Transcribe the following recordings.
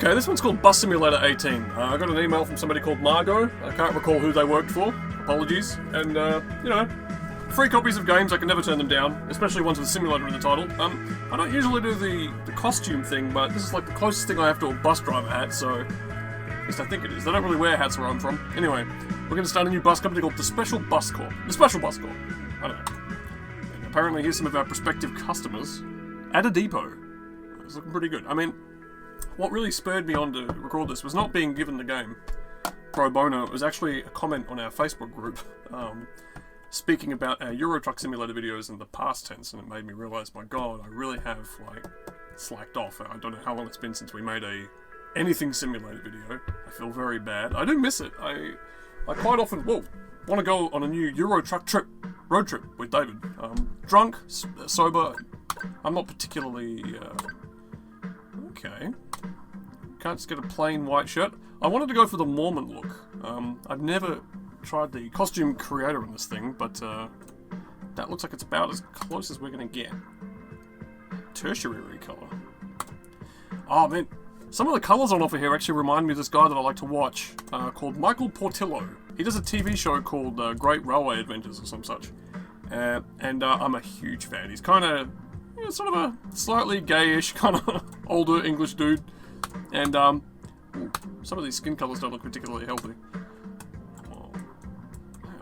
Okay, this one's called Bus Simulator 18. I got an email from somebody called Margot. I can't recall who they worked for. Apologies. And, you know, free copies of games, I can never turn them down, especially ones with simulator in the title. I don't usually do the costume thing, but this is like the closest thing I have to a bus driver hat, so at least I think it is. They don't really wear hats where I'm from. Anyway, we're going to start a new bus company called the Special Bus Corp. The Special Bus Corp. I don't know. And apparently here's some of our prospective customers at a depot. It's looking pretty good. I mean, what really spurred me on to record this was not being given the game pro bono. It was actually a comment on our Facebook group speaking about our Euro Truck Simulator videos in the past tense, and it made me realise, my god, I really have, like, slacked off. I don't know how long it's been since we made a anything simulator video. I feel very bad. I do miss it. I quite often, want to go on a new Euro Truck road trip with David. Drunk, sober, I'm not particularly, okay. Can't just get a plain white shirt. I wanted to go for the Mormon look. I've never tried the costume creator in this thing, but that looks like it's about as close as we're going to get. Tertiary colour. Oh man, some of the colours on offer here actually remind me of this guy that I like to watch, called Michael Portillo. He does a TV show called Great Railway Adventures or some such. And I'm a huge fan. He's kind of, sort of a slightly gayish, kind of older English dude. And some of these skin colours don't look particularly healthy. Oh,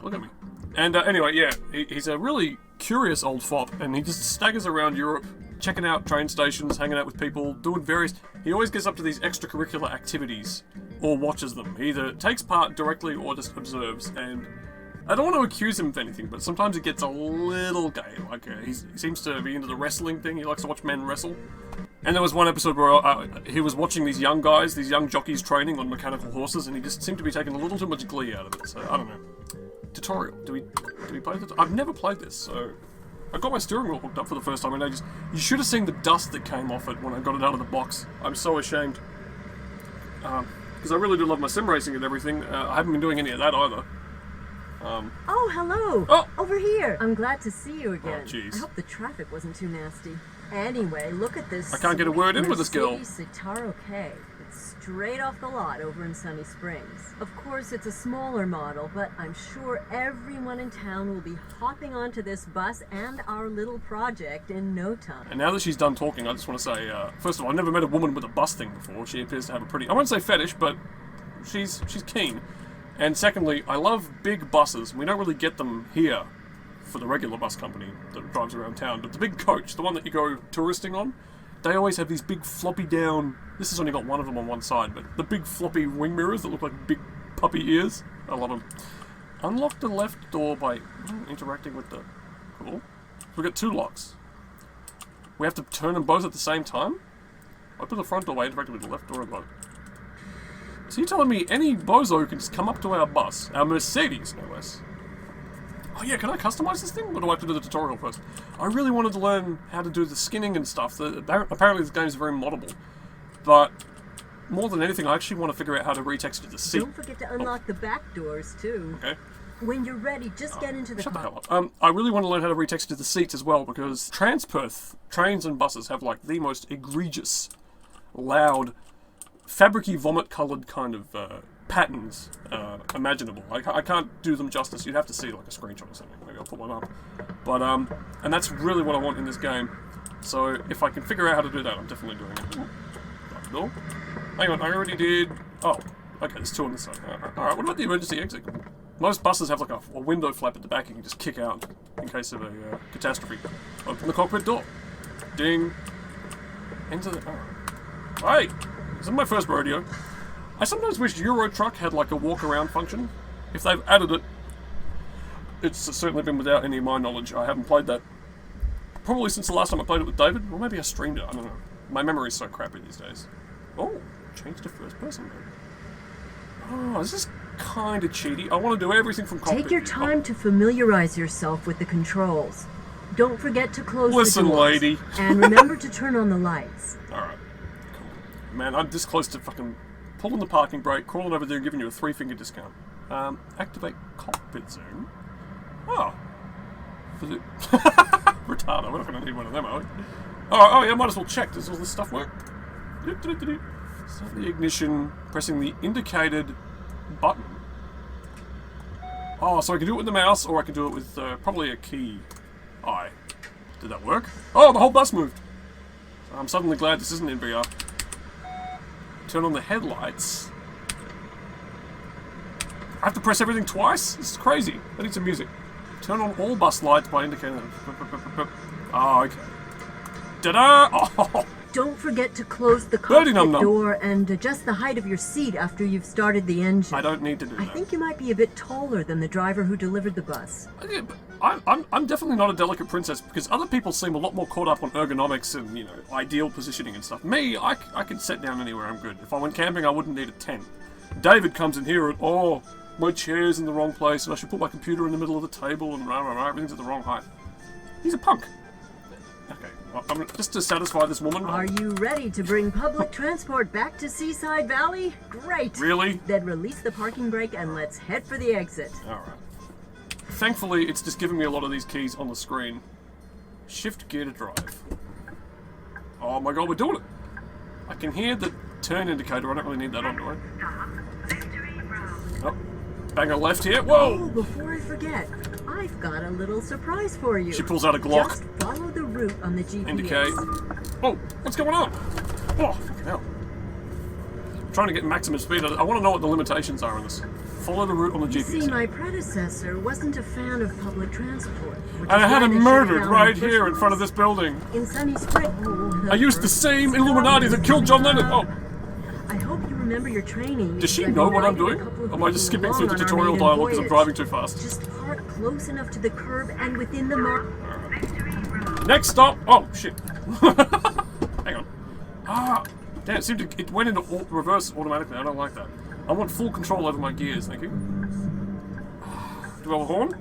look at me. And anyway, yeah, he's a really curious old fop, and he just staggers around Europe, checking out train stations, hanging out with people, doing various... He always gets up to these extracurricular activities, or watches them. He either takes part directly or just observes, and I don't want to accuse him of anything, but sometimes he gets a little gay. Like, he seems to be into the wrestling thing. He likes to watch men wrestle. And there was one episode where he was watching these young guys, these young jockeys training on mechanical horses, and he just seemed to be taking a little too much glee out of it. So, I don't know. Tutorial. Do we play this? I've never played this, so... I got my steering wheel hooked up for the first time in ages. You should have seen the dust that came off it when I got it out of the box. I'm so ashamed. Because I really do love my sim racing and everything. I haven't been doing any of that either. Oh, hello! Oh! Over here! I'm glad to see you again. Oh, jeez. I hope the traffic wasn't too nasty. Anyway, look at this. I can't get a word in with this girl. Citaro K. It's straight off the lot over in Sunny Springs. Of course, it's a smaller model, but I'm sure everyone in town will be hopping onto this bus and our little project in no time. And now that she's done talking, I just want to say, first of all, I've never met a woman with a bus thing before. She appears to have a pretty... I won't say fetish, but she's keen. And secondly, I love big buses. We don't really get them here for the regular bus company that drives around town, but the big coach, the one that you go touristing on, they always have these big floppy down... This has only got one of them on one side, but the big floppy wing mirrors that look like big puppy ears. I love them. Unlock the left door by interacting with the... Cool. We've got two locks. We have to turn them both at the same time? Open the front door by interacting with the left door above. So you're telling me any bozo can just come up to our bus, our Mercedes, no less. Oh yeah, can I customize this thing? Or do I have to do the tutorial first? I really wanted to learn how to do the skinning and stuff. Apparently this game is very moddable. But more than anything, I actually want to figure out how to retexture the seat. Don't forget to unlock the back doors, too. Okay. When you're ready, just get into the Shut the car. hell up. I really want to learn how to retexture the seats as well, because Perth trains and buses have like the most egregious, loud, fabricy vomit-coloured kind of patterns imaginable. I can't do them justice. You'd have to see like a screenshot or something. Maybe I'll put one up. But and that's really what I want in this game. So if I can figure out how to do that, I'm definitely doing it. Door. Hang on, I already did... Oh, okay, there's two on this side. Alright, what about the emergency exit? Most buses have like a window flap at the back you can just kick out in case of a catastrophe. Open the cockpit door. Ding. Enter the... Oh. Hey! This is my first rodeo. I sometimes wish Euro Truck had like a walk-around function. If they've added it, it's certainly been without any of my knowledge. I haven't played that probably since the last time I played it with David, or maybe I streamed it, I don't know. My memory's so crappy these days. Oh, change to first person mode. Oh, this is kind of cheaty. I want to do everything from cockpit. Take your time to familiarize yourself with the controls. Don't forget to close the doors. Listen, lady. And remember to turn on the lights. Alright, cool. Man, I'm this close to fucking pulling the parking brake, crawling over there and giving you a 3-finger discount. Activate cockpit zoom. Oh. For the... Retardo, we're not going to need one of them, are we? Oh yeah, might as well check. Does all this stuff work? Start the ignition, pressing the indicated button. Oh, so I can do it with the mouse, or I can do it with probably a key. Aye. Did that work? Oh, the whole bus moved! I'm suddenly glad this isn't in VR. Turn on the headlights. I have to press everything twice? This is crazy. I need some music. Turn on all bus lights by indicating... Oh, okay. Ta-da! Oh! Don't forget to close the cockpit door and adjust the height of your seat after you've started the engine. I don't need to do that. I think you might be a bit taller than the driver who delivered the bus. Yeah, but I'm definitely not a delicate princess, because other people seem a lot more caught up on ergonomics and, you know, ideal positioning and stuff. Me, I can sit down anywhere, I'm good. If I went camping, I wouldn't need a tent. David comes in here and, oh, my chair's in the wrong place and I should put my computer in the middle of the table and rah, rah, rah, everything's at the wrong height. He's a punk. Okay, well, just to satisfy this woman... Are you ready to bring public transport back to Seaside Valley? Great! Really? Then release the parking brake and let's head for the exit. Alright. Thankfully, it's just giving me a lot of these keys on the screen. Shift gear to drive. Oh my god, we're doing it! I can hear the turn indicator, I don't really need that on, do I? Oh, bang a left here, whoa! Oh, before I forget, I've got a little surprise for you. She pulls out a Glock. Just follow the route on the GPS. Indicate. Oh, what's going on? Oh, fucking hell. I'm trying to get maximum speed. I want to know what the limitations are on this. Follow the route on the GPS. You see, my predecessor wasn't a fan of public transport. And I had him murdered right here in front of this building. In Sunny Spring. I used the same Illuminati that killed John Lennon. Oh. I hope you remember your training. Does she know what I'm doing? Or am I just skipping through the tutorial dialogue because I'm driving too fast? Just park close enough to the curb and within the mark. Next stop! Oh, shit. Hang on. Ah, damn, it went into reverse automatically. I don't like that. I want full control over my gears, thank you. Do I have a horn?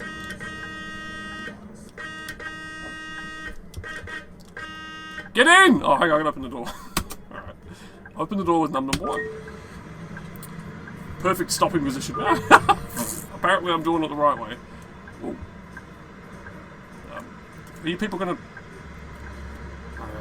Get in! Oh, hang on, I can open the door. Alright. Open the door with number 1. Perfect stopping position. Apparently I'm doing it the right way. Are you people gonna...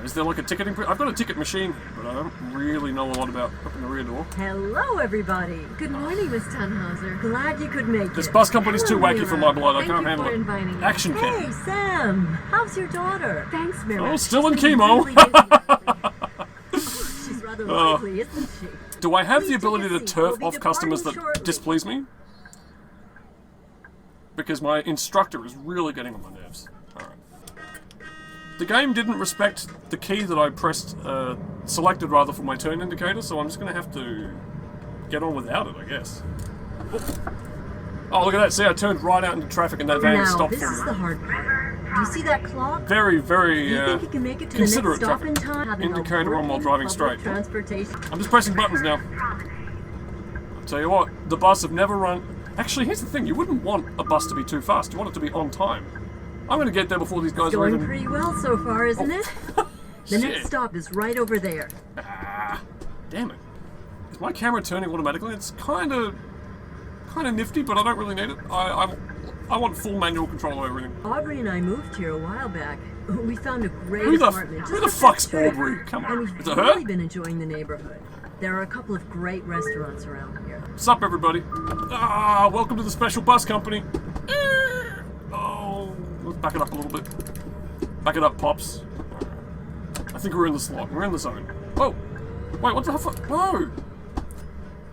is there like a ticketing... I've got a ticket machine here, but I don't really know a lot about opening the rear door. Hello, everybody. Good morning, Miss Tannhauser. Glad you could make This it. bus company's too wacky for my blood. I Thank can't you handle for it. inviting me. Action Hey, cam. Sam. How's your daughter? Thanks, Mary. Oh, still in She's been chemo. really busy. She's rather lively, isn't she? Do I have the Please ability take to a seat. turf We'll be off customers that departing shortly. displease me? Because my instructor is really getting on my nerves. Alright. The game didn't respect the key that I pressed, selected rather, for my turn indicator, so I'm just going to have to get on without it, I guess. Oh, look at that. See, I turned right out into traffic and that van Now, stopped this for is me. the hard part. Do you see that clock? Very, very, You think you can make it to the next considerate stop traffic. in time? Having a Indicator on while working driving public straight. Transportation. I'm just pressing buttons now. I'll tell you what, the bus have never run... Actually, here's the thing. You wouldn't want a bus to be too fast. You want it to be on time. I'm going to get there before these guys are Going even... pretty well so far, isn't it? The Shit. next stop is right over there. Ah, damn it. Is my camera turning automatically? It's kind of nifty, but I don't really need it. I want full manual control over everything. Aubrey and I moved here a while back. We found a great Who the apartment. fuck's Aubrey? Come on. And we've Is it really her? been enjoying the neighborhood. There are a couple of great restaurants around here. What's up, everybody? Ah, welcome to the special bus company. Oh, let's back it up a little bit. Back it up, Pops. I think we're in the slot. We're in the zone. Whoa. Wait, what the fuck? Whoa.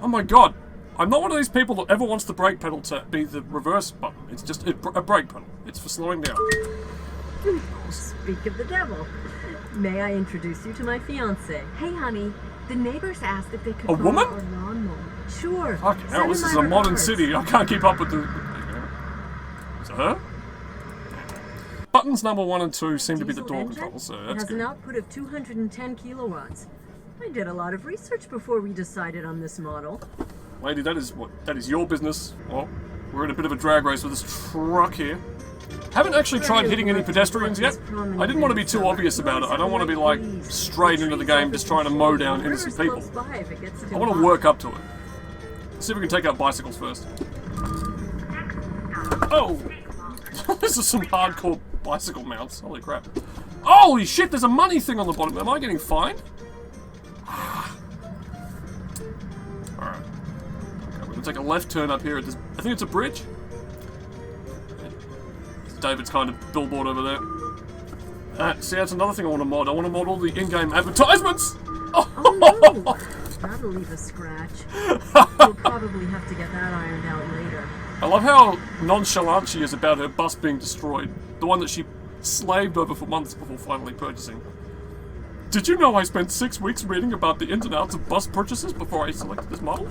Oh my god. I'm not one of these people that ever wants the brake pedal to be the reverse button. It's just a brake pedal. It's for slowing down. Speak of the devil. May I introduce you to my fiance? Hey, honey. The neighbors asked if they could A borrow woman? our lawnmower. Sure. Fucking hell, Send this him is my a modern regards. city. I can't keep up with the... Is it her? Buttons number 1 and 2 seem to be the Diesel door engine. controls, so It that's has an good. output of 210 kilowatts. I did a lot of research before we decided on this model. Lady, that is your business. Well, we're in a bit of a drag race with this truck here. Haven't actually tried hitting any pedestrians yet. I didn't want to be too obvious about it. I don't want to be like straight into the game just trying to mow down innocent people. I want to work up to it. Let's see if we can take out bicycles first. Oh! This is some hardcore bicycle mounts. Holy crap. Holy shit, there's a money thing on the bottom. Am I getting fined? We'll take a left turn up here at this. I think it's a bridge. David's kind of billboard over there. See, that's another thing I want to mod. I want to mod all the in-game advertisements. Oh no! That'll leave a scratch. We'll probably have to get that ironed out later. I love how nonchalant she is about her bus being destroyed. The one that she slaved over for months before finally purchasing. Did you know I spent 6 weeks reading about the ins and outs of bus purchases before I selected this model?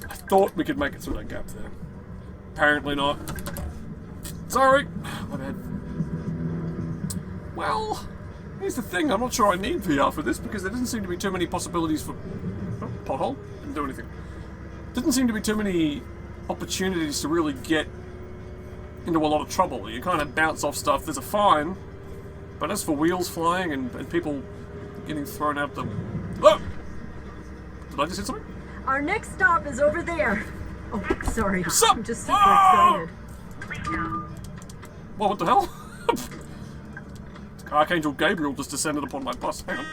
I thought we could make it through that gap there. Apparently not. Sorry. My bad. Well, here's the thing. I'm not sure I need VR for this because there doesn't seem to be too many possibilities for... Oh, pothole? Didn't do anything. Doesn't seem to be too many opportunities to really get into a lot of trouble. You kind of bounce off stuff. There's a fine. But as for wheels flying and people getting thrown out the... Oh! Did I just hit something? Our next stop is over there. Oh, sorry. What's up? I'm just super excited. Well, what the hell? Archangel Gabriel just descended upon my bus. Hang on.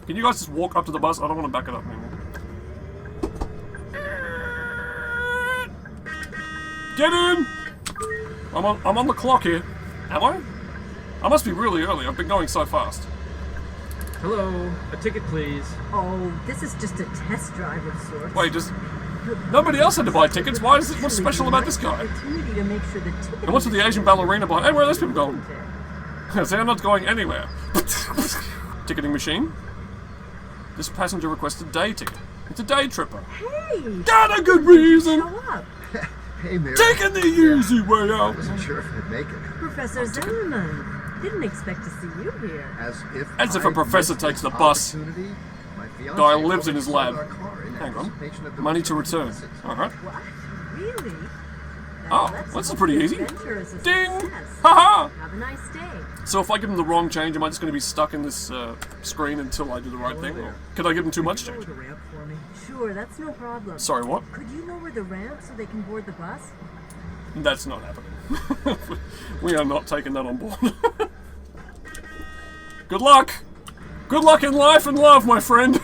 Can you guys just walk up to the bus? I don't want to back it up anymore. Get in! I'm on the clock here. Am I? I must be really early. I've been going so fast. Hello, a ticket please. Oh, this is just a test drive of sorts. Wait, nobody else had to buy tickets. What's special about this guy? Opportunity to make sure the ticket And what's with the Asian ballerina behind? Hey, where are those people going? See, I'm not going anywhere. Ticketing machine. This passenger requested day ticket. It's a day tripper. Hey! Got a good reason! Show up. Hey, Mary. Taking the easy way I out. wasn't sure if I'd make it. Professor Zimmerman. Didn't expect to see you here. As if a professor takes the bus. Guy lives in his lab. Hang on. Money to return. Alright. What? Really? Oh, this is pretty easy. Ding! Haha! Haha! Have a nice day. So if I give him the wrong change, am I just going to be stuck in this screen until I do the right thing? Or could I give him too much change? The ramp for me. Sure, that's no problem. Sorry, what? Could you lower the ramp so they can board the bus? That's not happening. We are not taking that on board. Good luck! Good luck in life and love, my friend!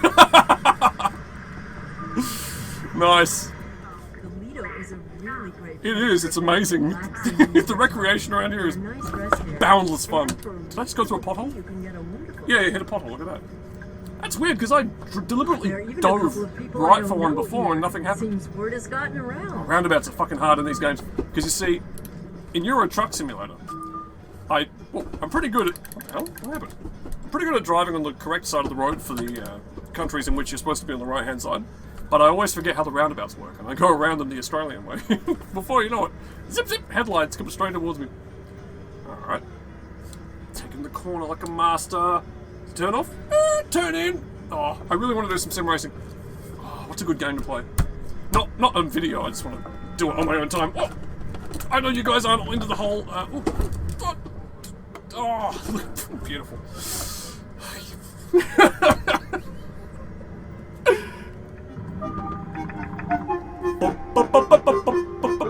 Nice. The Lido is a really great It is, it's amazing. The recreation around here is nice rest area. boundless fun. And for Did I just go through a pothole? You can get a wonderful Yeah, hit a pothole, look at that. That's weird, because I deliberately There are even a dove couple of people I right don't for one know before here. and nothing happened. Seems word has gotten around. Roundabouts are fucking hard in these games. Because you see, in Euro Truck Simulator, I'm pretty good at... What the hell? What happened? I'm pretty good at driving on the correct side of the road for the countries in which you're supposed to be on the right-hand side. But I always forget how the roundabouts work, and I go around them the Australian way. Before you know it, zip zip, headlights come straight towards me. Alright. Taking the corner like a master. Turn off. Turn in. Oh, I really want to do some sim racing. Oh, what's a good game to play? Not on video, I just want to do it on my own time. Oh, I know you guys aren't into the whole... beautiful.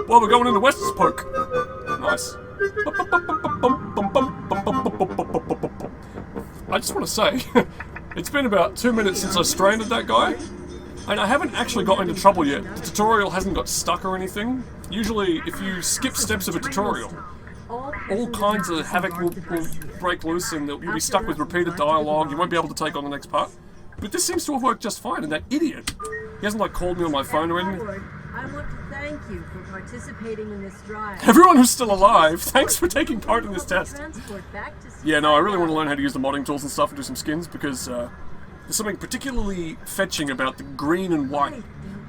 Well, we're going into West's Park. Nice. I just want to say, it's been about 2 minutes since I stranded that guy, and I haven't actually got into trouble yet. The tutorial hasn't got stuck or anything. Usually, if you skip steps of a tutorial, all kinds of havoc will break loose and you'll be stuck with repeated dialogue. You won't be able to take on the next part. But this seems to have worked just fine, and that idiot, he hasn't like called me on my phone or anything. I want to thank you for participating in this drive. Everyone who's still alive, thanks for taking part in this test. Transport back to Yeah, no, I really want to learn how to use the modding tools and stuff and do some skins because there's something particularly fetching about the green and white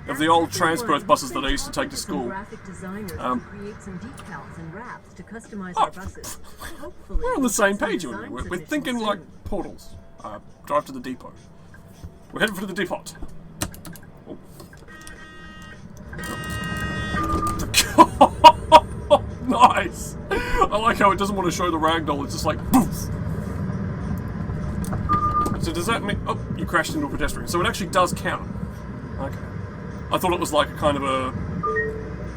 of the old transport buses that I used to take to school. Graphic designers to create some decals and wraps to customize Oh, our buses. Hopefully, we're on the same page, some you and me. design We're thinking submissions like soon. portals. Drive to the depot. We're heading for the depot. Oh. Nice! I like how it doesn't want to show the ragdoll, it's just like poof! So does that mean... Oh, you crashed into a pedestrian. So it actually does count. Okay. I thought it was like a kind of a...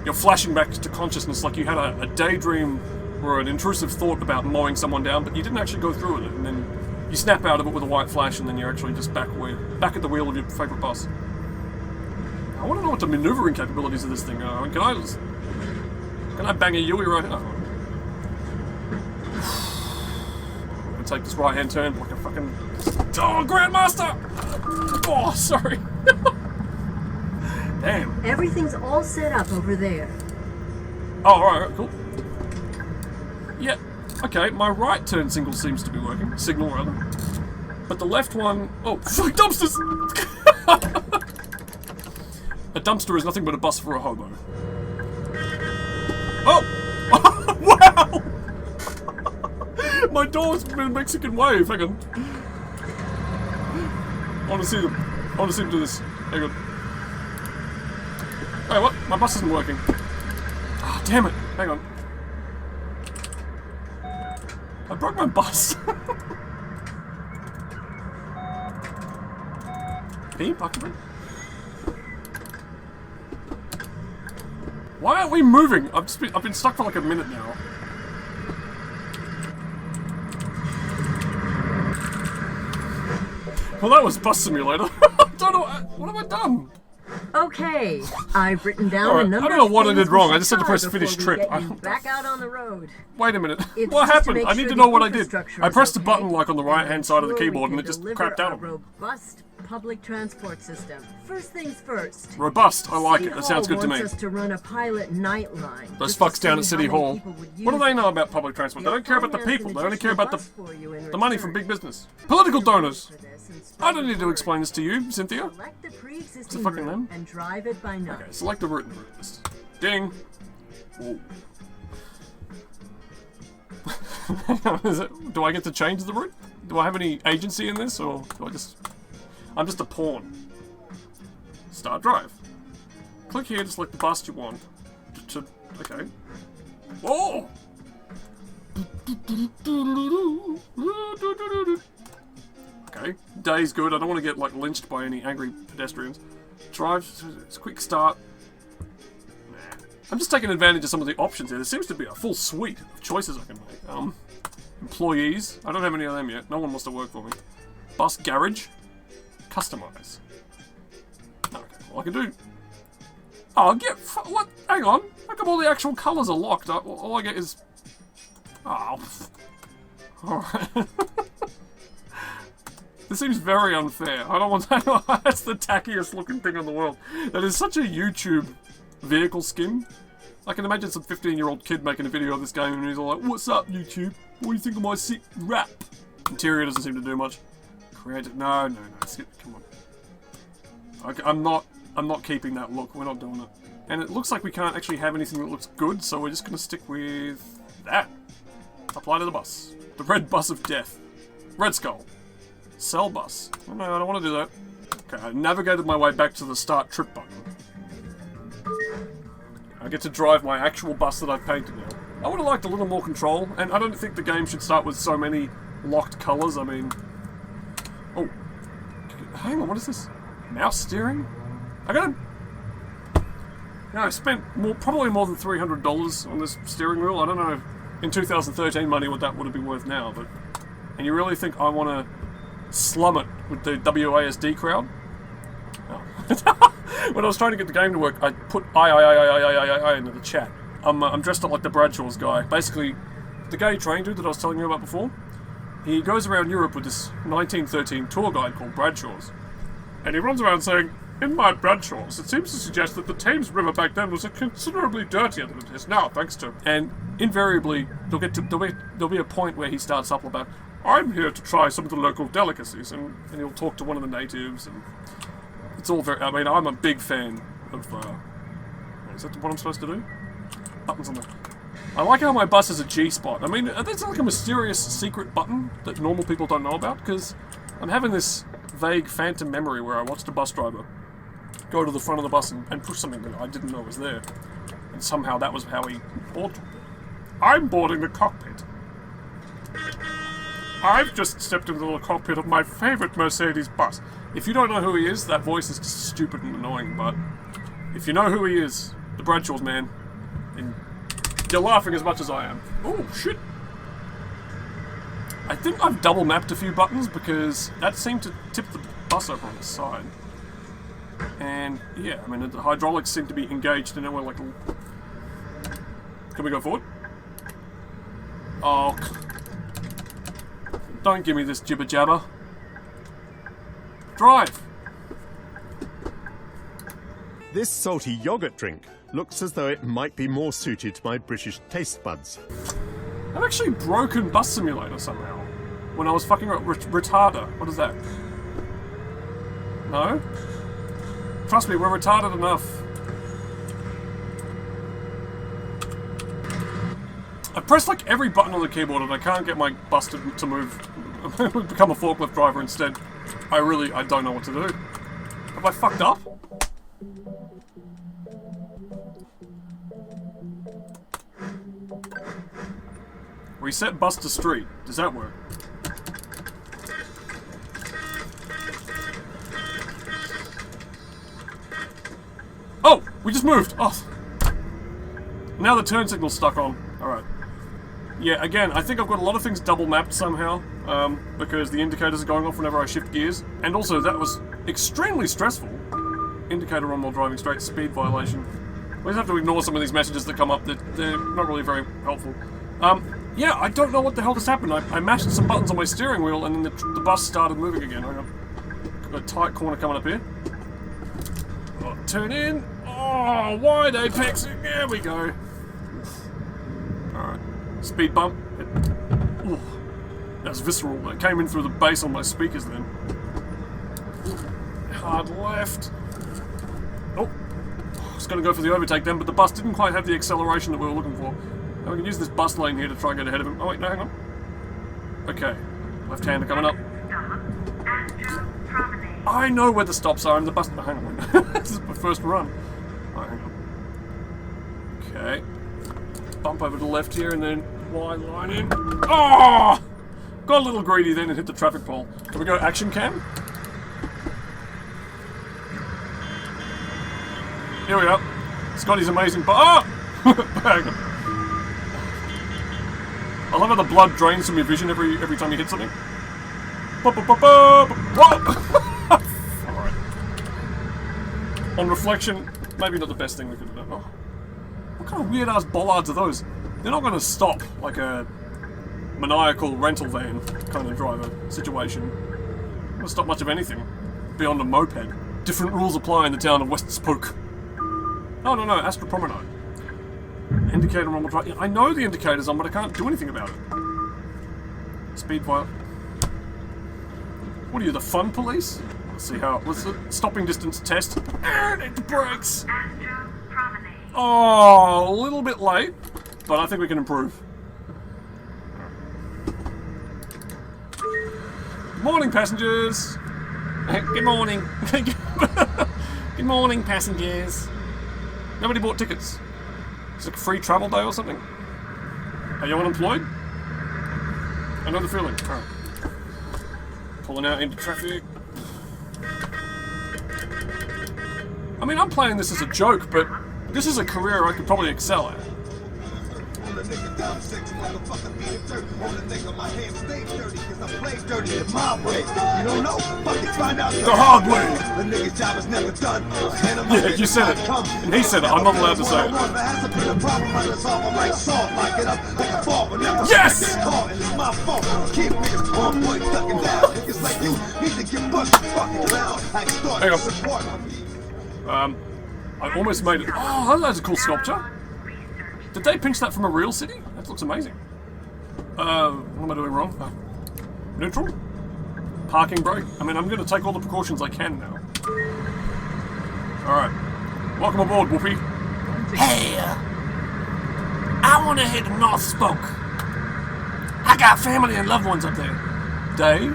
You're flashing back to consciousness, like you had a daydream or an intrusive thought about mowing someone down, but you didn't actually go through with it, and then You snap out of it with a white flash, and then you're actually just back at the wheel of your favourite bus. I want to know what the manoeuvring capabilities of this thing are. Can I bang a Yui right now? I'm gonna take this right-hand turn like a fucking... Oh, Grandmaster! Oh, sorry. Damn. Everything's all set up over there. Oh, alright, cool. Yeah, okay, my right turn signal seems to be working. Signal, rather. But the left one... Oh, fuck, dumpsters! A dumpster is nothing but a bus for a hobo. Oh! Wow! My door's been a Mexican wave. Hang on. I want to see them. I want to see them do this. Hang on. Hey, what? My bus isn't working. Ah, damn it. Hang on. I broke my bus. Can you bucket it? Why aren't we moving? I've been stuck for like a minute now. Well, that was Bus Simulator. I don't know. What have I done? Okay, I've written down Alright, a number I don't know of what I things did wrong. we I just had to should press try finish before we trip. get you back out on the road. Wait a minute. It's What just to happened? make I need sure to the know what I did. infrastructure I is pressed the okay, button like on the right hand side of the ensure we keyboard and can it just deliver crapped out a on me. robust public transport system. First things first. Robust. I like City it. That sounds good to Hall me. wants us to run a pilot night line. Those just to fucks down at see City how many Hall. people would What do use they it. know about public transport? They You'll don't care about the finance people. an They only care about additional bus for you in the money from return. big business. Political donors. For this and I don't spread need the to word. explain this to you, Cynthia. Select the pre-existing What's the fucking route name? and drive it by night. Okay, select the route in the route list. Ding. Whoa. Is it, do I get to change the route? Do I have any agency in this, or do I just... I'm just a pawn. Start drive. Click here to select the bus you want. Okay. Whoa! Okay, day's good. I don't want to get like lynched by any angry pedestrians. Drive, it's a quick start. Nah. I'm just taking advantage of some of the options here. There seems to be a full suite of choices I can make. Employees. I don't have any of them yet. No one wants to work for me. Bus garage. Customize. Okay, well I can do... Oh, what? Hang on. How come all the actual colours are locked up? All I get is... Oh. Alright. This seems very unfair. I don't want to... That's the tackiest looking thing in the world. That is such a YouTube vehicle skin. I can imagine some 15-year-old kid making a video of this game and he's all like, "What's up, YouTube? What do you think of my sick rap?" Interior doesn't seem to do much. Creative... No. Come on. Okay, I'm not keeping that look. We're not doing it. And it looks like we can't actually have anything that looks good, so we're just going to stick with that. Apply to the bus. The red bus of death. Red Skull. Sell bus. Oh, no, I don't want to do that. Okay, I navigated my way back to the start trip button. I get to drive my actual bus that I've painted now. I would have liked a little more control, and I don't think the game should start with so many locked colours. I mean... Oh. Hang on, what is this? Mouse steering? I got him! Yeah, I spent probably more than $300 on this steering wheel. I don't know in 2013 money what that would have been worth now, but... And you really think I want to slum it with the WASD crowd? Oh. When I was trying to get the game to work, I put I into the chat. I'm dressed up like the Bradshaws guy. Basically, the gay train dude that I was telling you about before, he goes around Europe with this 1913 tour guide called Bradshaws. And he runs around saying, "In my Bradshaws, it seems to suggest that the Thames River back then was considerably dirtier than it is now, thanks to..." And invariably, there'll be a point where he starts up about, "I'm here to try some of the local delicacies," and he'll talk to one of the natives, and it's all very... I mean, I'm a big fan of... is that what I'm supposed to do? Buttons on the... I like how my bus is a G-spot. I mean, that's like a mysterious secret button that normal people don't know about, because I'm having this vague phantom memory where I watched a bus driver go to the front of the bus and push something that I didn't know was there. And somehow that was how he boarded. "I'm boarding the cockpit. I've just stepped into the cockpit of my favourite Mercedes bus." If you don't know who he is, that voice is just stupid and annoying, but if you know who he is, the Bradshaws man, and you're laughing as much as I am. Oh, shit. I think I've double mapped a few buttons because that seemed to tip the bus over on the side. And yeah, I mean the hydraulics seem to be engaged and then we're like... Can we go forward? Oh... Don't give me this jibber jabber. Drive! This salty yogurt drink looks as though it might be more suited to my British taste buds. I've actually broken Bus Simulator somehow. When I was fucking retarder. What is that? No? Trust me, we're retarded enough. I pressed like every button on the keyboard and I can't get my bus to move. Become a forklift driver instead. I don't know what to do. Have I fucked up? Reset bus to street. Does that work? Oh! We just moved! Oh! Now the turn signal's stuck on. Alright. Yeah, again, I think I've got a lot of things double mapped somehow, because the indicators are going off whenever I shift gears. And also, that was extremely stressful. Indicator on while driving straight, speed violation. We just have to ignore some of these messages that come up that they're not really very helpful. Yeah, I don't know what the hell just happened. I mashed some buttons on my steering wheel and then the bus started moving again. I've got a tight corner coming up here. Oh, turn in. Oh, wide apexing. There we go. Alright. Speed bump. Ooh, that's visceral. That came in through the bass on my speakers then. Hard left. Oh. I was going to go for the overtake then, but the bus didn't quite have the acceleration that we were looking for. Now we can use this bus lane here to try and get ahead of him. Oh wait, no, hang on. Okay. Left-hander coming up. I know where the stops are and the bus... Oh, hang on. This is my first run. Oh, hang on. Okay. Bump over to the left here and then wide line in. Oh! Got a little greedy then and hit the traffic pole. Can we go action cam? Here we are. Scotty's amazing. Oh! Hang on. I love how the blood drains from your vision every time you hit something. Alright. On reflection, maybe not the best thing we could have done. Oh. What kind of weird ass bollards are those? They're not going to stop like a maniacal rental van kind of driver situation. Not going to stop much of anything beyond a moped. Different rules apply in the town of West Spoke. Oh no, Astra Promenade. Indicator on the drive. I know the indicator's on, but I can't do anything about it. Speed fire. What are you, the fun police? Let's see how. Let's stopping distance test. And hit the brakes. Oh, a little bit late, but I think we can improve. Good morning, passengers. Good morning. Good morning, passengers. Nobody bought tickets. It's like a free travel day or something. Are you unemployed? I know the feeling. Alright. Pulling out into traffic. I mean, I'm playing this as a joke, but this is a career I could probably excel at. The hard way. Yeah, you said it. And he said it. I'm not allowed to say it. Yes! Hang on. I almost made it. Oh, that's a cool sculpture. Did they pinch that from a real city? That looks amazing. What am I doing wrong? Neutral? Parking brake? I mean, I'm going to take all the precautions I can now. Alright. Welcome aboard, Whoopi. Hey, I want to head to North Spoke. I got family and loved ones up there. Day.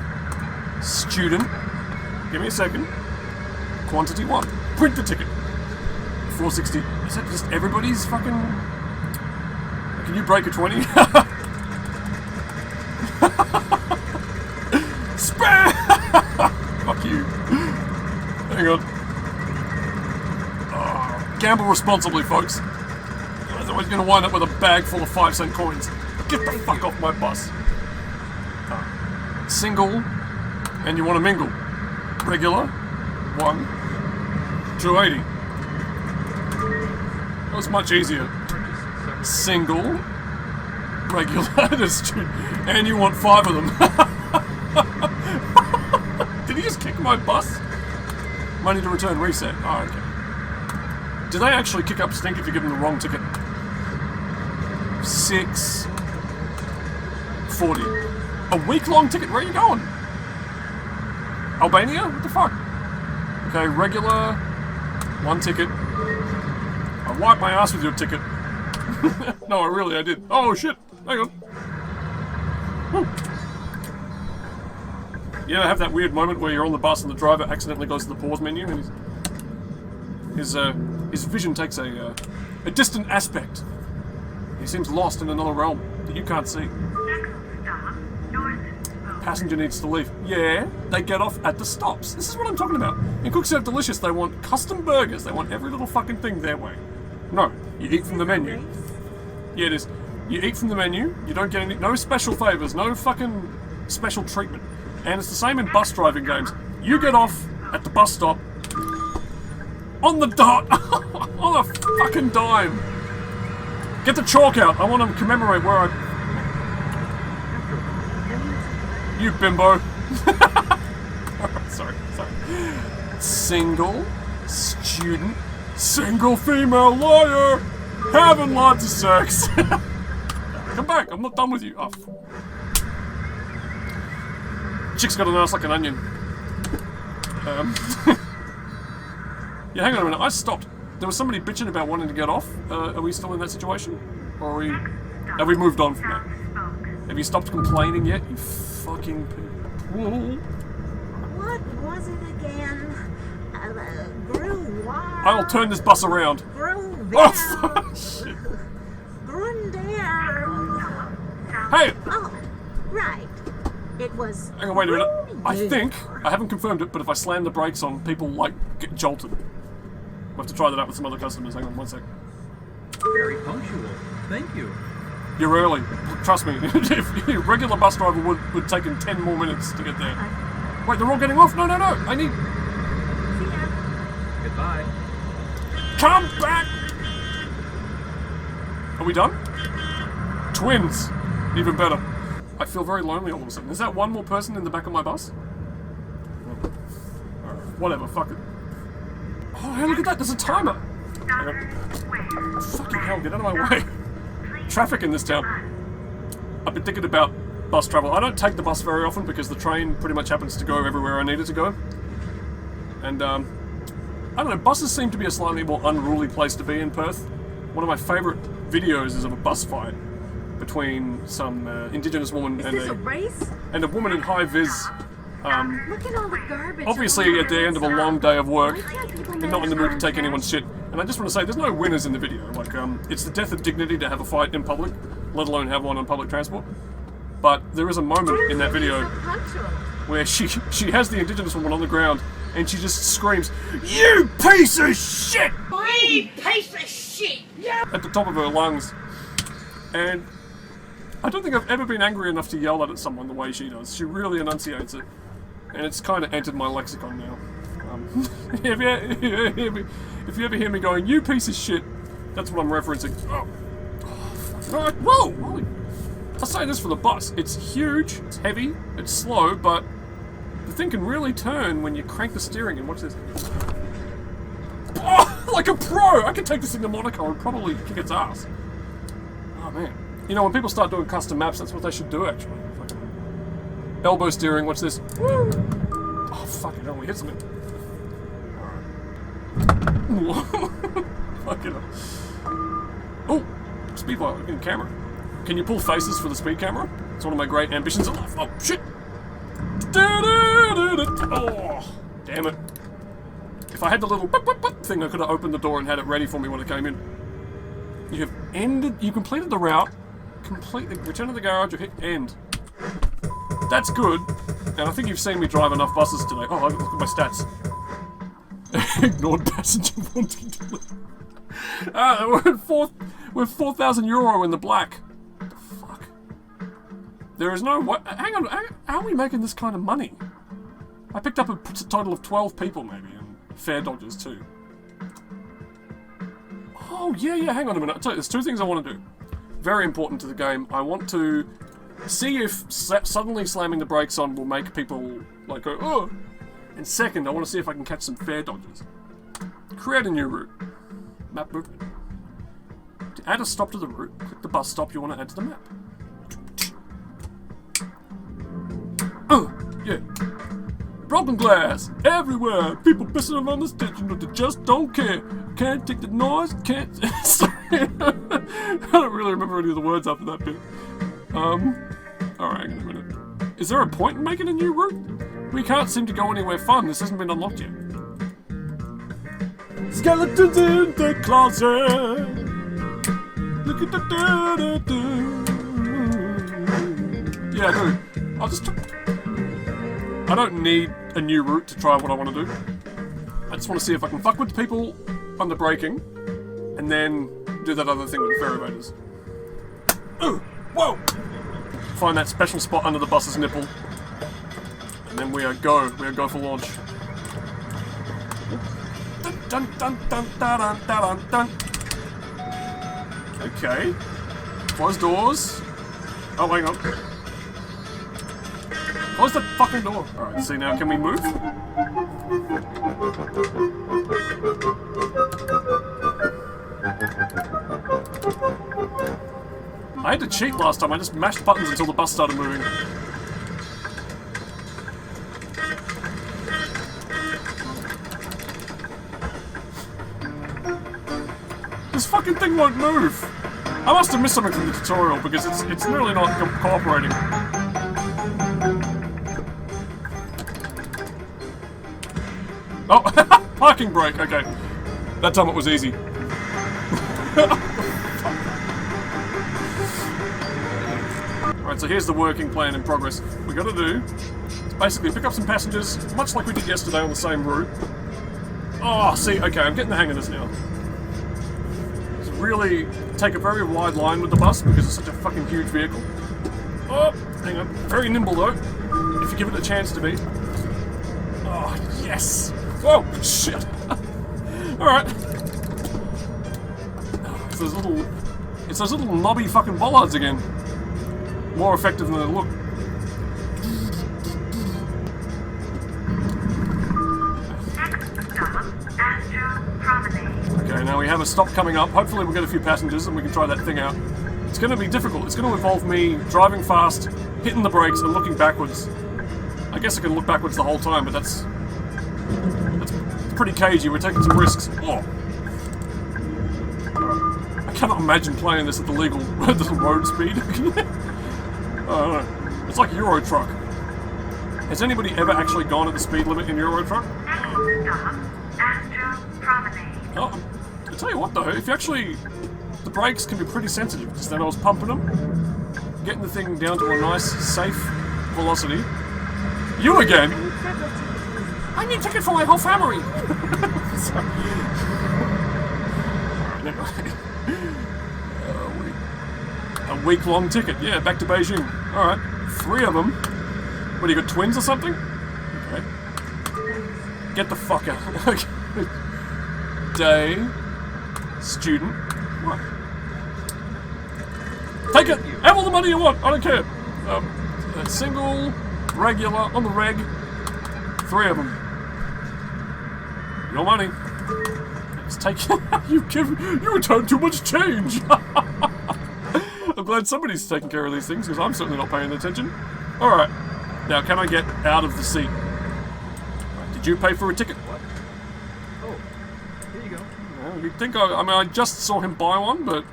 Student. Give me a second. Quantity 1. Print the ticket. 460. Is that just everybody's fucking... Can you break a 20? Spam! Fuck you. Hang on. Oh, gamble responsibly, folks. Otherwise you're going to wind up with a bag full of 5-cent coins. Get the fuck off my bus. Oh. Single, and you want to mingle. Regular, 1, 280. That was much easier. Single, regular, and you want 5 of them. Did he just kick my bus? Money to return, reset. Oh, okay. Do they actually kick up stink if you give them the wrong ticket? 640. A week-long ticket? Where are you going? Albania? What the fuck? Okay, regular, 1 ticket. I wiped my ass with your ticket. No, I did. Oh shit! Hang on. Whew. You ever have that weird moment where you're on the bus and the driver accidentally goes to the pause menu and his vision takes a distant aspect. He seems lost in another realm that you can't see. Passenger needs to leave. Yeah, they get off at the stops. This is what I'm talking about. In Cook Serve Delicious, they want custom burgers. They want every little fucking thing their way. No, you eat from the menu. Yeah, it is. You eat from the menu. You don't get no special favors, no fucking special treatment. And it's the same in bus driving games. You get off at the bus stop on the dot, on a fucking dime. Get the chalk out. I want to commemorate where I... You bimbo. Sorry. Single, student, single female lawyer, having lots of sex. Come back, I'm not done with you. Oh. Chick's got an ass like an onion. Yeah, hang on a minute, I stopped. There was somebody bitching about wanting to get off. Are we still in that situation? Or have we moved on from that? Have you stopped complaining yet, you fucking people? What was it again? I'll turn this bus around. Oh, shit. Hey! Oh, right. It was... Hang on, wait a minute. I think, I haven't confirmed it, but if I slam the brakes on, people, like, get jolted. We'll have to try that out with some other customers. Hang on, 1 sec. Very punctual. Thank you. You're early. Trust me. If a regular bus driver would take him 10 more minutes to get there. Wait, they're all getting off? No. I need... See ya. Goodbye. Come back! Are we done? Twins. Even better. I feel very lonely all of a sudden. Is that one more person in the back of my bus? Whatever, fuck it. Oh, hey, look at that, there's a timer! Fucking hell, get out of my way. Traffic in this town. I've been thinking about bus travel. I don't take the bus very often because the train pretty much happens to go everywhere I need it to go. And, I don't know, buses seem to be a slightly more unruly place to be in Perth. One of my favourite videos is of a bus fight between some Indigenous woman and a race? And a woman in high vis. Look at all the garbage. Obviously at the end of a long day of work, and not in the mood to take anyone's shit. And I just want to say, there's no winners in the video. Like, it's the death of dignity to have a fight in public, let alone have one on public transport. But there is a moment in that video where she has the Indigenous woman on the ground, and she just screams, "You piece of shit! You piece of shit!" At the top of her lungs. And I don't think I've ever been angry enough to yell at someone the way she does. She really enunciates it. And it's kind of entered my lexicon now. If you ever hear me going, "You piece of shit," that's what I'm referencing. Oh, fuck. Whoa! Holy. I'll say this for the bus. It's huge, it's heavy, it's slow, but the thing can really turn when you crank the steering and watch this. Oh, like a pro! I could take this into Monaco and probably kick its ass. Oh man. You know, when people start doing custom maps, that's what they should do actually. Fucking elbow steering, watch this. Woo! Oh fucking hell, we hit something. Fucking hell. Oh! Speed light in camera. Can you pull faces for the speed camera? It's one of my great ambitions in life. Oh shit! Oh, damn it. If I had the little thing, I could have opened the door and had it ready for me when I came in. You completed the route, completely return to the garage, or hit end. That's good, and I think you've seen me drive enough buses today. Oh, look at my stats. Ignored passenger wanting to leave. We're €4,000 in the black. What the fuck? There is no way. Hang on, how are we making this kind of money? I picked up a total of 12 people, maybe, and fare dodgers too. Oh, yeah, hang on a minute. I'll tell you, there's two things I want to do. Very important to the game. I want to see if suddenly slamming the brakes on will make people, like, go, oh! And second, I want to see if I can catch some fare dodgers. Create a new route. Map movement. To add a stop to the route, click the bus stop you want to add to the map. Yeah. Broken glass everywhere. People pissing on the station, but they just don't care. Can't take the noise. Can't. Sorry, I don't really remember any of the words after that bit. Alright, hang on a minute. Is there a point in making a new route? We can't seem to go anywhere fun. This hasn't been unlocked yet. Skeletons in the closet. Look at the Yeah, I do. I don't need a new route to try what I want to do. I just want to see if I can fuck with people under braking, and then do that other thing with the ferry-raiders. Whoa! Find that special spot under the bus's nipple, and then we are go for launch. Dun, dun, dun, dun, dun, dun, dun. Okay. Close doors. Oh, hang on. Close the fucking door. Alright, see now, can we move? I had to cheat last time. I just mashed buttons until the bus started moving. This fucking thing won't move. I must have missed something from the tutorial because it's really not cooperating. Oh, parking brake. Okay, that time it was easy. Alright, so here's the working plan in progress. What we got to do is basically pick up some passengers, much like we did yesterday on the same route. Oh, see, okay, I'm getting the hang of this now. Just really take a very wide line with the bus because it's such a fucking huge vehicle. Oh, hang on. Very nimble though, if you give it a chance to be. Oh, yes! Whoa, shit! Alright. It's those little knobby fucking bollards again. More effective than they look. Okay, now we have a stop coming up. Hopefully we'll get a few passengers and we can try that thing out. It's going to be difficult. It's going to involve me driving fast, hitting the brakes, and looking backwards. I guess I can look backwards the whole time, but that's pretty cagey. We're taking some risks. Oh. I cannot imagine playing this at the legal road speed. It's like Euro Truck. Has anybody ever actually gone at the speed limit in Euro Truck? Oh, I tell you what though, if you actually... The brakes can be pretty sensitive, because then I was pumping them, getting the thing down to a nice, safe velocity. You again? I need a ticket for my whole family! A week-long ticket, yeah, back to Beijing. Alright, 3 of them. What, you got twins or something? Okay. Get the fuck out. Okay. Day. Student. What? Take it! Have all the money you want! I don't care! A single, regular, on the reg. 3 of them. Your money. Let's take it. You returned too much change! I'm glad somebody's taking care of these things, because I'm certainly not paying attention. Alright. Now, can I get out of the seat? Right, did you pay for a ticket? What? Oh, here you go. Well, you'd think I just saw him buy one, but...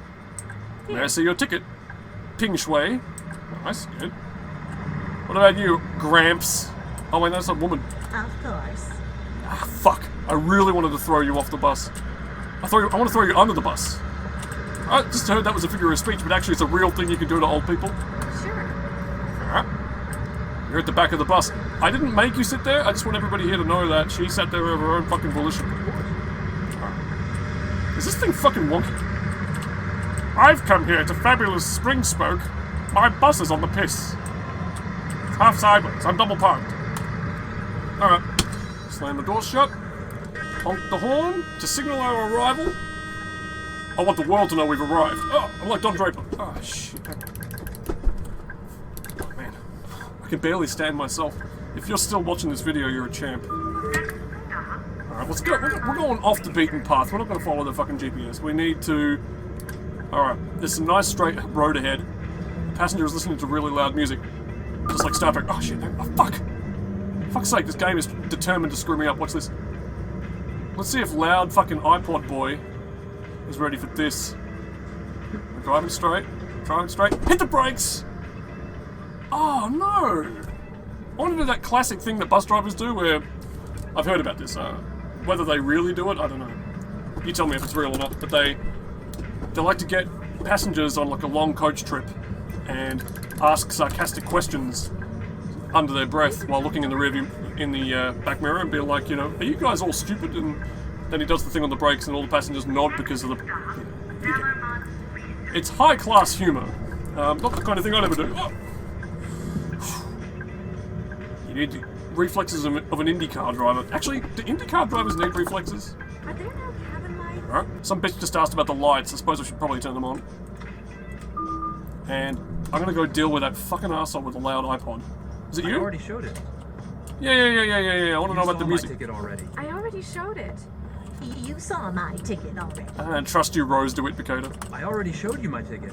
May I see your ticket? Ping shui. Nice, good. What about you, Gramps? Oh wait, that's a woman. Of course. Ah, fuck. I really wanted to throw you off the bus. I want to throw you under the bus. I just heard that was a figure of speech, but actually it's a real thing you can do to old people. Sure. Alright. You're at the back of the bus. I didn't make you sit there, I just want everybody here to know that she sat there of her own fucking volition. Alright. Is this thing fucking wonky? I've come here to fabulous spring spoke. My bus is on the piss. Half sideways. I'm double parked. Alright. Slam the door shut. Honk the horn to signal our arrival. I want the world to know we've arrived. Oh, I'm like Don Draper. Oh, shit. Oh, man. I can barely stand myself. If you're still watching this video, you're a champ. Alright, let's go. We're going off the beaten path. We're not going to follow the fucking GPS. We need to... Alright, there's some nice straight road ahead. The passenger is listening to really loud music. Just like Star Trek. Oh, shit. Oh, fuck. For fuck's sake, this game is determined to screw me up. Watch this. Let's see if loud fucking iPod boy is ready for this. I'm driving straight. Driving straight. Hit the brakes! Oh, no! I want to do that classic thing that bus drivers do where... I've heard about this. Whether they really do it, I don't know. You tell me if it's real or not. But they like to get passengers on like a long coach trip and ask sarcastic questions under their breath while looking in the rearview, in the back mirror, and be like, you know, are you guys all stupid? And then he does the thing on the brakes, and all the passengers nod because of the. It's high class humour. Not the kind of thing I'd ever do. Oh. You need reflexes of an IndyCar driver. Actually, do IndyCar drivers need reflexes? Are there no cabin lights? Alright. Some bitch just asked about the lights. I suppose I should probably turn them on. And I'm gonna go deal with that fucking arsehole with the loud iPod. Is it you? I already showed it. Yeah. I want to know about the music. My ticket already. I already showed it. You saw my ticket already. I don't trust you, Rose DeWitt Picator. I already showed you my ticket.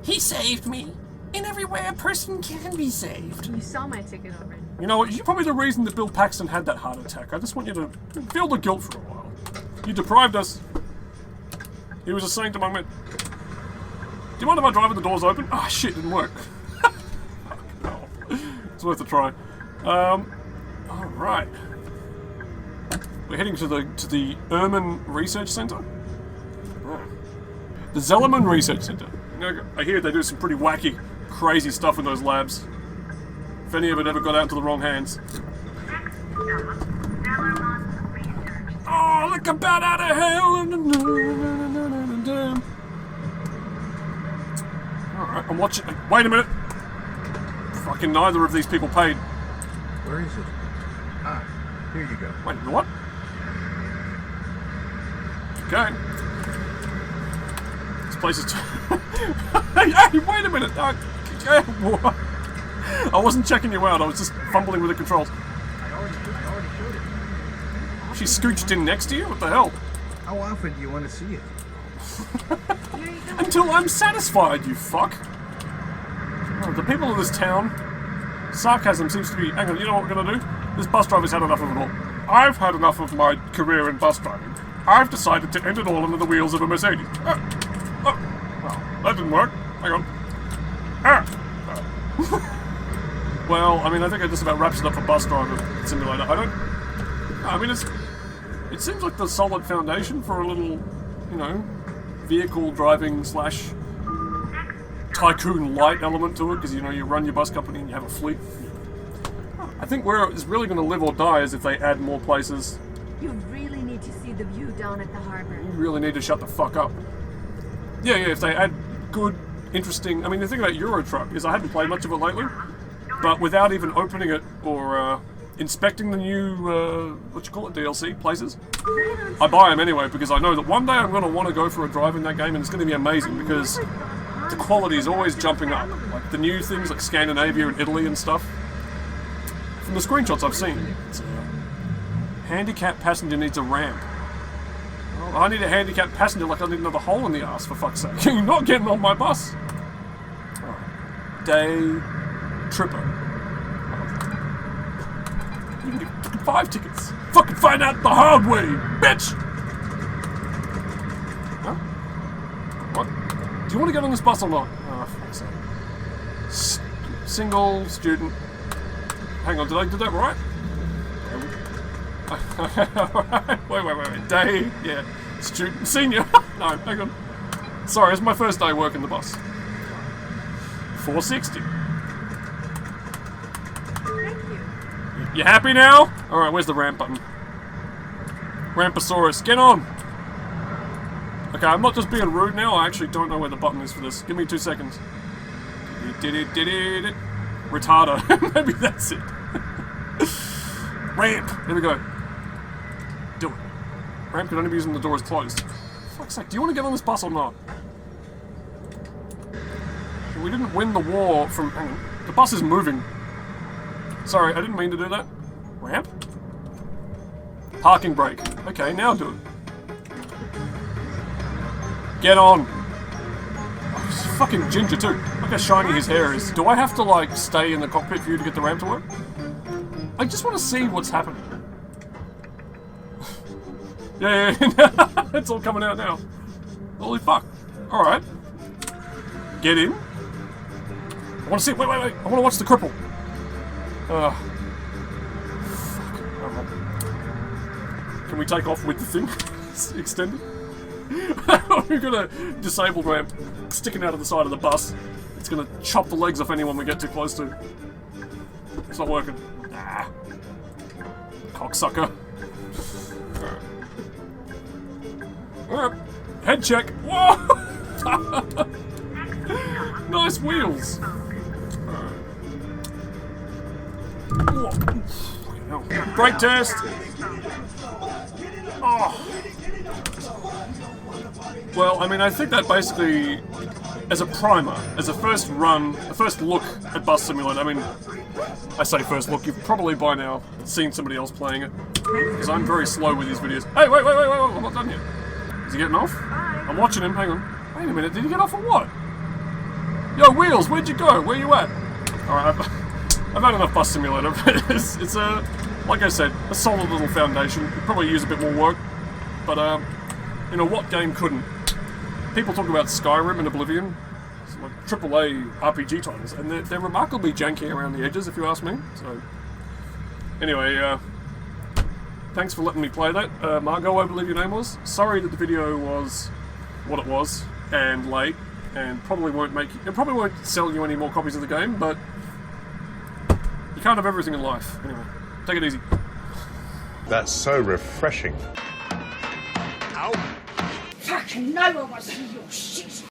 He saved me. In every way a person can be saved. You saw my ticket already. You know what? You're probably the reason that Bill Paxton had that heart attack. I just want you to feel the guilt for a while. You deprived us. He was a saint among men. Do you mind if I drive with the doors open? Ah, oh, shit, didn't work. Oh, it's worth a try. Alright. We're heading to the Ehrman Research Center. Oh. The Zellerman Research Center. I hear they do some pretty wacky, crazy stuff in those labs. If any of it ever got out into the wrong hands. Oh, look, a bat out of hell! Alright, I'm watching. Wait a minute! Fucking neither of these people paid. Where is it? Ah, here you go. Wait, what? Okay. This place is... hey, wait a minute! I wasn't checking you out, I was just fumbling with the controls. I already showed it. She scooched in next to you? What the hell? How often do you want to see it? Until I'm satisfied, you fuck! Oh, the people of this town... Sarcasm seems to be... Hang on, you know what we're gonna do? This bus driver's had enough of it all. I've had enough of my career in bus driving. I've decided to end it all under the wheels of a Mercedes. Oh, that didn't work. Hang on. Well, I mean, I think it just about wraps it up for Bus Driver Simulator. I mean, it seems like the solid foundation for a little, you know, vehicle driving / tycoon light element to it, because, you know, you run your bus company and you have a fleet. I think where it's really going to live or die is if they add more places. You really need to see the view down at the harbor. You really need to shut the fuck up. Yeah, if they add good, interesting... I mean, the thing about Euro Truck is I haven't played much of it lately, but without even opening it or inspecting the new, DLC places, I buy them anyway, because I know that one day I'm going to want to go for a drive in that game, and it's going to be amazing, because the quality is always jumping up. Like, the new things like Scandinavia and Italy and stuff, from the screenshots I've seen, it's, handicapped passenger needs a ramp. Well, I need a handicapped passenger like I need another hole in the ass, for fuck's sake. You're not getting on my bus. Alright. Day tripper. You can get fucking 5 tickets. Fucking find out the hard way, bitch! Huh? What? Do you want to get on this bus or not? Oh, for fuck's sake. Single student. Hang on, did I do that right? Wait. Day, yeah. Student, senior. No, hang on. Sorry, it's my first day working the bus. 460. Thank you. You happy now? Alright, where's the ramp button? Rampasaurus, get on! Okay, I'm not just being rude now, I actually don't know where the button is for this. Give me 2 seconds. retarder. Maybe that's it. Ramp! Here we go. Do it. Ramp can only be used when the door is closed. For fuck's sake, do you want to get on this bus or not? We didn't win the war from... Hang on. The bus is moving. Sorry, I didn't mean to do that. Ramp? Parking brake. Okay, now do it. Get on! Oh, he's fucking ginger too. Look how shiny his hair is. Do I have to, like, stay in the cockpit for you to get the ramp to work? I just want to see what's happening. Yeah, it's all coming out now. Holy fuck. Alright. Get in. I want to see. Wait. I want to watch the cripple. Fuck. Alright. Can we take off with the thing? It's extended. We've got a disabled ramp sticking out of the side of the bus. It's going to chop the legs off anyone we get too close to. It's not working. Ah. Cocksucker. Alright. Head check. Whoa! Nice wheels. Brake test. Oh. Well, I mean, I think that basically, as a primer, as a first run, a first look at Bus Simulator, I mean, I say first look, you've probably by now seen somebody else playing it, because I'm very slow with these videos. Hey, wait, I'm not done yet. Is he getting off? I'm watching him, hang on. Wait a minute, did he get off or what? Yo, Wheels, where'd you go? Where you at? Alright, I've had enough Bus Simulator. It's a, like I said, a solid little foundation. Could probably use a bit more work, but you know, what game couldn't? People talk about Skyrim and Oblivion, it's like AAA RPG titles, and they're remarkably janky around the edges, if you ask me. So, anyway, thanks for letting me play that. Margot, I believe your name was. Sorry that the video was what it was, and late, and probably won't sell you any more copies of the game, but you can't have everything in life. Anyway, take it easy. That's so refreshing. Fucking no one wants to see your shit.